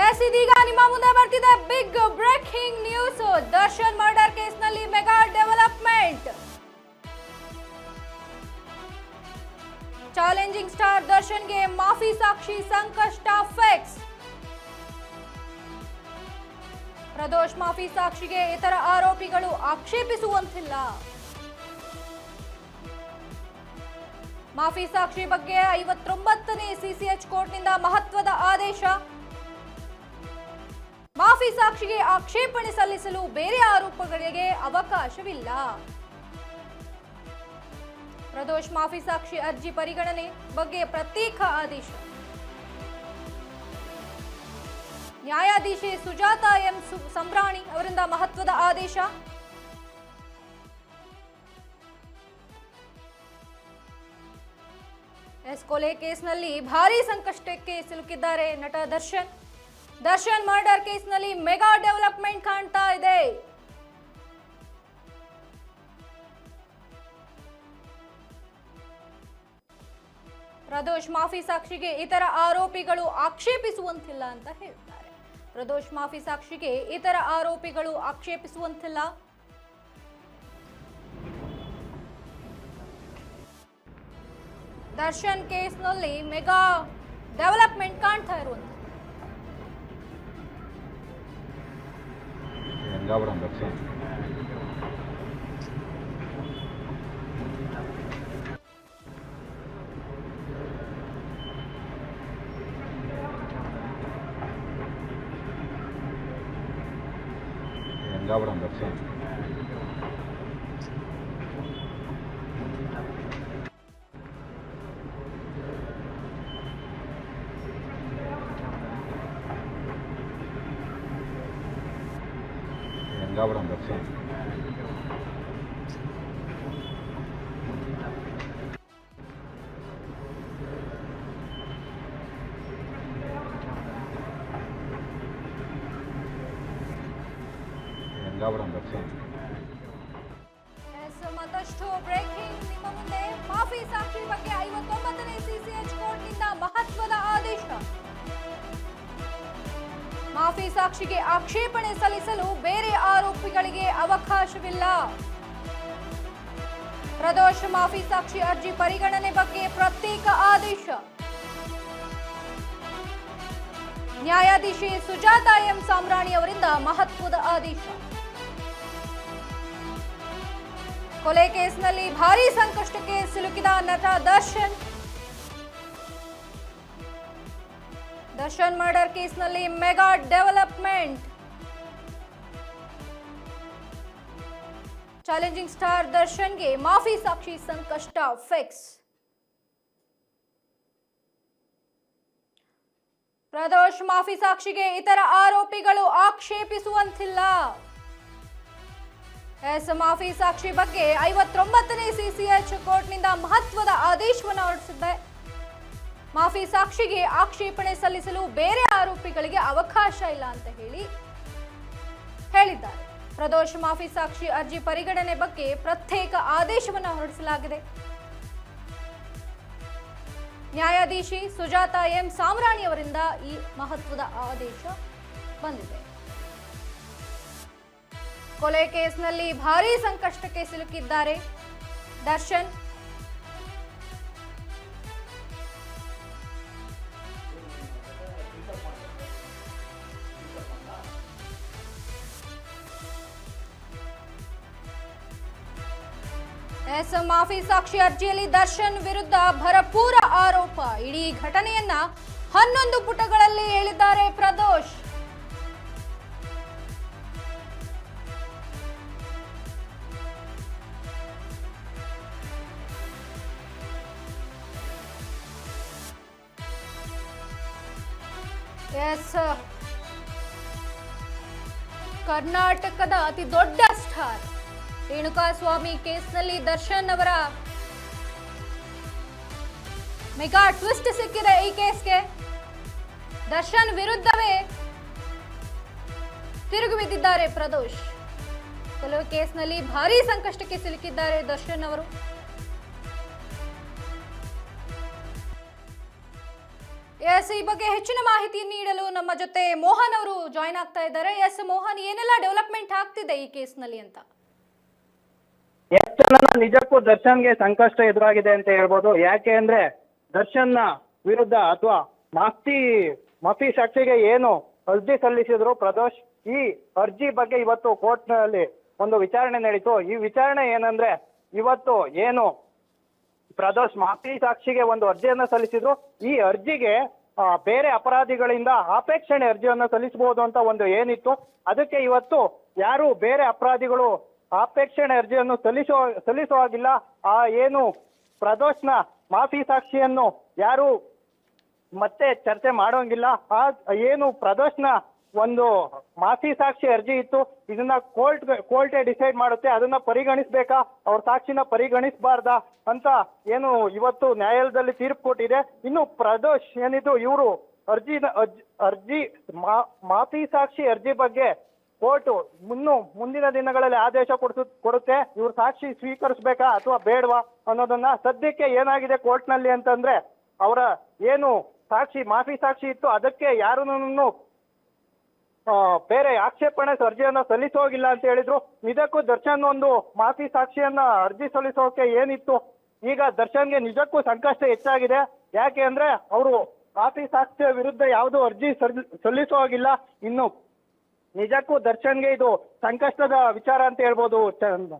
S ಇದೀಗ ನಿಮ್ಮ ಮುಂದೆ ಬರ್ತಿದೆ big breaking news. Darshan murder ಕೇಸ್ನಲ್ಲಿ ಮೆಗಾ ಡೆವಲಪ್ಮೆಂಟ್. ಚಾಲೆಂಜಿಂಗ್ ಸ್ಟಾರ್ ದರ್ಶನ್ಗೆ ಮಾಫಿ ಸಾಕ್ಷಿ ಸಂಕಷ್ಟ ಫಿಕ್ಸ್. ಪ್ರದೋಷ್ ಮಾಫಿ ಸಾಕ್ಷಿಗೆ ಇತರ ಆರೋಪಿಗಳು ಆಕ್ಷೇಪಿಸುವಂತಿಲ್ಲ. ಮಾಫಿ ಸಾಕ್ಷಿ ಬಗ್ಗೆ 59ನೇ ಸಿಸಿಎಚ್ ಕೋರ್ಟ್ನಿಂದ ಮಹತ್ವದ ಆದೇಶ. ಮಾಫಿ ಸಾಕ್ಷಿಗೆ ಆಕ್ಷೇಪಣೆ ಸಲ್ಲಿಸಲು ಬೇರೆ ಆರೋಪಗಳಿಗೆ ಅವಕಾಶವಿಲ್ಲ. ಪ್ರದೋಷ್ ಮಾಫಿ ಸಾಕ್ಷಿ ಅರ್ಜಿ ಪರಿಗಣನೆ ಬಗ್ಗೆ ಪ್ರತ್ಯೇಕ ಆದೇಶ. ನ್ಯಾಯಾಧೀಶೆ ಸುಜಾತಾ ಎಂ ಸಂಬ್ರಾಣಿ ಅವರಿಂದ ಮಹತ್ವದ ಆದೇಶ. ಕೊಲೆ ಕೇಸ್ನಲ್ಲಿ ಭಾರೀ ಸಂಕಷ್ಟಕ್ಕೆ ಸಿಲುಕಿದ್ದಾರೆ ನಟ ದರ್ಶನ್. ದರ್ಶನ್ ಮರ್ಡರ್ ಕೇಸ್ನಲ್ಲಿ ಮೆಗಾ ಡೆವಲಪ್ಮೆಂಟ್ ಕಾಣ್ತಾ ಇದೆ. ಪ್ರದೋಷ್ ಮಾಫಿ ಸಾಕ್ಷಿಗೆ ಇತರ ಆರೋಪಿಗಳು ಆಕ್ಷೇಪಿಸುವಂತಿಲ್ಲ ಅಂತ ಹೇಳ್ತಾರೆ. ಪ್ರದೋಷ್ ಮಾಫಿ ಸಾಕ್ಷಿಗೆ ಇತರ ಆರೋಪಿಗಳು ಆಕ್ಷೇಪಿಸುವಂತಿಲ್ಲ. ದರ್ಶನ್ ಕೇಸ್ನಲ್ಲಿ ಮೆಗಾ ಡೆವಲಪ್ಮೆಂಟ್ ಕಾಣ್ತಾ ಇರುವಂತ ಮತ್ತಷ್ಟು ಬ್ರೇಕಿಂಗ್ ನಿಮ್ಮ ಮುಂದೆ. ಮಾಫಿ ಸಾಕ್ಷಿ ಬಗ್ಗೆ 59ನೇ ಸಿಸಿಎಚ್ ಕೋರ್ಟ್ನಿಂದ ಮಹತ್ವದ ಆದೇಶ. ಮಾಫಿ ಸಾಕ್ಷಿಗೆ ಆಕ್ಷೇಪಣೆ ಸಲ್ಲಿಸಲು ಬೇರೆ ಆರೋಪಿಗಳಿಗೆ ಅವಕಾಶವಿಲ್ಲ. ಪ್ರದೋಷ್ ಮಾಫಿ ಸಾಕ್ಷಿ ಅರ್ಜಿ ಪರಿಗಣನೆ ಬಗ್ಗೆ ಪ್ರತ್ಯೇಕ ಆದೇಶ. ನ್ಯಾಯಾಧೀಶೆ ಸುಜಾತಾ ಎಂ ಸಂಬ್ರಾಣಿ ಅವರಿಂದ ಮಹತ್ವದ ಆದೇಶ. ಕೊಲೆ ಕೇಸ್ನಲ್ಲಿ ಭಾರೀ ಸಂಕಷ್ಟಕ್ಕೆ ಸಿಲುಕಿದ ನಟ ದರ್ಶನ್. ದರ್ಶನ್ ಮರ್ಡರ್ ಕೇಸ್ನಲ್ಲಿ ಮೆಗಾ ಡೆವಲಪ್ಮೆಂಟ್. ಚಾಲೆಂಜಿಂಗ್ ಸ್ಟಾರ್ ದರ್ಶನ್ಗೆ ಮಾಫಿ ಸಾಕ್ಷಿ ಸಂಕಷ್ಟ ಫಿಕ್ಸ್. ಪ್ರದೋಷ್ ಮಾಫಿ ಸಾಕ್ಷಿಗೆ ಇತರ ಆರೋಪಿಗಳು ಆಕ್ಷೇಪಿಸುವಂತಿಲ್ಲ. ಮಾಫಿ ಸಾಕ್ಷಿ ಬಗ್ಗೆ 59ನೇ ಸಿಸಿಎಚ್ ಕೋರ್ಟ್ನಿಂದ ಮಹತ್ವದ ಆದೇಶವನ್ನು ಹೊರಡಿಸಿದೆ. ಮಾಫಿ ಸಾಕ್ಷಿಗೆ ಆಕ್ಷೇಪಣೆ ಸಲ್ಲಿಸಲು ಬೇರೆ ಆರೋಪಿಗಳಿಗೆ ಅವಕಾಶ ಇಲ್ಲ ಅಂತ ಹೇಳಿದ್ದಾರೆ. ಪ್ರದೋಷ್ ಮಾಫಿ ಸಾಕ್ಷಿ ಅರ್ಜಿ ಪರಿಗಣನೆ ಬಗ್ಗೆ ಪ್ರತ್ಯೇಕ ಆದೇಶವನ್ನು ಹೊರಡಿಸಲಾಗಿದೆ. ನ್ಯಾಯಾಧೀಶಿ ಸುಜಾತಾ ಎಂ ಸಾಮ್ರಾಣಿ ಅವರಿಂದ ಈ ಮಹತ್ವದ ಆದೇಶ ಬಂದಿದೆ. ಕೊಲೆ ಕೇಸ್ನಲ್ಲಿ ಭಾರೀ ಸಂಕಷ್ಟಕ್ಕೆ ಸಿಲುಕಿದ್ದಾರೆ ದರ್ಶನ್. ಮಾಫಿ ಸಾಕ್ಷಿ ಅರ್ಜಿಯಲ್ಲಿ ದರ್ಶನ್ ವಿರುದ್ಧ ಭರಪೂರ ಆರೋಪ. ಇಡೀ ಘಟನೆಯನ್ನ 11 ಪುಟಗಳಲ್ಲಿ ಹೇಳಿದ್ದಾರೆ ಪ್ರದೋಷ್. ಕರ್ನಾಟಕದ ಅತಿ ದೊಡ್ಡ ಸ್ಟಾರ್ ರೇಣುಕಾಸ್ವಾಮಿ ಕೇಸ್ನಲ್ಲಿ ದರ್ಶನ್ ಅವರ ಮೆಗಾ ಟ್ವಿಸ್ಟ್ ಸಿಕ್ಕಿದೆ. ಈ ಕೇಸ್ಗೆ ದರ್ಶನ್ ವಿರುದ್ಧವೇ ತಿರುಗಿ ಬಿದ್ದಿದ್ದಾರೆ ಪ್ರದೋಷ್. ಕೊಲೆ ಕೇಸ್ನಲ್ಲಿ ಭಾರೀ ಸಂಕಷ್ಟಕ್ಕೆ ಸಿಲುಕಿದ್ದಾರೆ ದರ್ಶನ್ ಅವರು. ಎಸ್ ಈ ಬಗ್ಗೆ ಹೆಚ್ಚಿನ ಮಾಹಿತಿ ನೀಡಲು ನಮ್ಮ ನಮ್ಮ ಜೊತೆ ಮೋಹನ್ ಅವರು ಜಾಯ್ನ್ ಆಗ್ತಾ ಇದ್ದಾರೆ. ಎಸ್ ಮೋಹನ್, ಏನೆಲ್ಲ ಡೆವಲಪ್ಮೆಂಟ್ ಆಗ್ತಿದೆ ಈ ಕೇಸ್ನಲ್ಲಿ ಅಂತ? ನಿಜಕ್ಕೂ ದರ್ಶನ್ಗೆ ಸಂಕಷ್ಟ ಎದುರಾಗಿದೆ ಅಂತ ಹೇಳ್ಬೋದು. ಯಾಕೆ ಅಂದ್ರೆ ದರ್ಶನ್ನ ವಿರುದ್ಧ ಅಥವಾ ಮಾಫಿ ಸಾಕ್ಷಿಗೆ ಏನು ಅರ್ಜಿ ಸಲ್ಲಿಸಿದ್ರು ಪ್ರದೋಷ್, ಈ ಅರ್ಜಿ ಬಗ್ಗೆ ಇವತ್ತು ಕೋರ್ಟ್ ನಲ್ಲಿ ಒಂದು ವಿಚಾರಣೆ ನಡೀತು. ಈ ವಿಚಾರಣೆ ಏನಂದ್ರೆ, ಇವತ್ತು ಏನು ಪ್ರದೋಷ್ ಮಾಫಿ ಸಾಕ್ಷಿಗೆ ಒಂದು ಅರ್ಜಿಯನ್ನ ಸಲ್ಲಿಸಿದ್ರು, ಈ ಅರ್ಜಿಗೆ ಬೇರೆ ಅಪರಾಧಿಗಳಿಂದ ಆಪೇಕ್ಷಣೆ ಅರ್ಜಿಯನ್ನ ಸಲ್ಲಿಸಬಹುದು ಅಂತ ಒಂದು ಏನಿತ್ತು, ಅದಕ್ಕೆ ಇವತ್ತು ಯಾರು ಬೇರೆ ಅಪರಾಧಿಗಳು ಆಪೇಕ್ಷಣೆ ಅರ್ಜಿಯನ್ನು ಸಲ್ಲಿಸುವಾಗಿಲ್ಲ. ಏನು ಪ್ರದೋಷ್ನ ಮಾಫಿ ಸಾಕ್ಷಿಯನ್ನು ಯಾರು ಮತ್ತೆ ಚರ್ಚೆ ಮಾಡೋಂಗಿಲ್ಲ. ಏನು ಪ್ರದೋಷ್ನ ಒಂದು ಮಾಫಿ ಸಾಕ್ಷಿ ಅರ್ಜಿ ಇತ್ತು, ಇದನ್ನ ಕೋರ್ಟೇ ಡಿಸೈಡ್ ಮಾಡುತ್ತೆ, ಅದನ್ನ ಪರಿಗಣಿಸ್ಬೇಕಾ ಅವ್ರ ಸಾಕ್ಷಿನ ಪರಿಗಣಿಸಬಾರ್ದಾ ಅಂತ ಏನು ಇವತ್ತು ನ್ಯಾಯಾಲಯದಲ್ಲಿ ತೀರ್ಪು ಕೊಟ್ಟಿದೆ. ಇನ್ನು ಪ್ರದೋಷ್ ಏನಿದು ಇವರು ಅರ್ಜಿ ಮಾಫಿ ಸಾಕ್ಷಿ ಅರ್ಜಿ ಬಗ್ಗೆ ಕೋರ್ಟ್ ಮುಂದಿನ ದಿನಗಳಲ್ಲಿ ಆದೇಶ ಕೊಡುತ್ತೆ. ಇವ್ರ ಸಾಕ್ಷಿ ಸ್ವೀಕರಿಸಬೇಕಾ ಅಥವಾ ಬೇಡವಾ ಅನ್ನೋದನ್ನ. ಸದ್ಯಕ್ಕೆ ಏನಾಗಿದೆ ಕೋರ್ಟ್ ನಲ್ಲಿ ಅಂತಂದ್ರೆ, ಅವರ ಏನು ಮಾಫಿ ಸಾಕ್ಷಿ ಇತ್ತು ಅದಕ್ಕೆ ಯಾರನ್ನು ಬೇರೆ ಆಕ್ಷೇಪಣೆ ಅರ್ಜಿಯನ್ನ ಸಲ್ಲಿಸೋಗಿಲ್ಲ ಅಂತ ಹೇಳಿದ್ರು. ಇದಕ್ಕೂ ದರ್ಶನ್ ಒಂದು ಮಾಫಿ ಸಾಕ್ಷಿಯನ್ನ ಅರ್ಜಿ ಸಲ್ಲಿಸೋಕೆ ಏನಿತ್ತು, ಈಗ ದರ್ಶನ್ಗೆ ನಿಜಕ್ಕೂ ಸಂಕಷ್ಟ ಹೆಚ್ಚಾಗಿದೆ. ಯಾಕೆ ಅಂದ್ರೆ ಅವರು ಮಾಫಿ ಸಾಕ್ಷಿಯ ವಿರುದ್ಧ ಯಾವುದೋ ಅರ್ಜಿ ಸಲ್ಲಿಸೋಗಿಲ್ಲ. ಇನ್ನು ನಿಜಕ್ಕೂ ದರ್ಶನ್ಗೆ ಇದು ಸಂಕಷ್ಟದ ವಿಚಾರ ಅಂತ ಹೇಳ್ಬೋದು.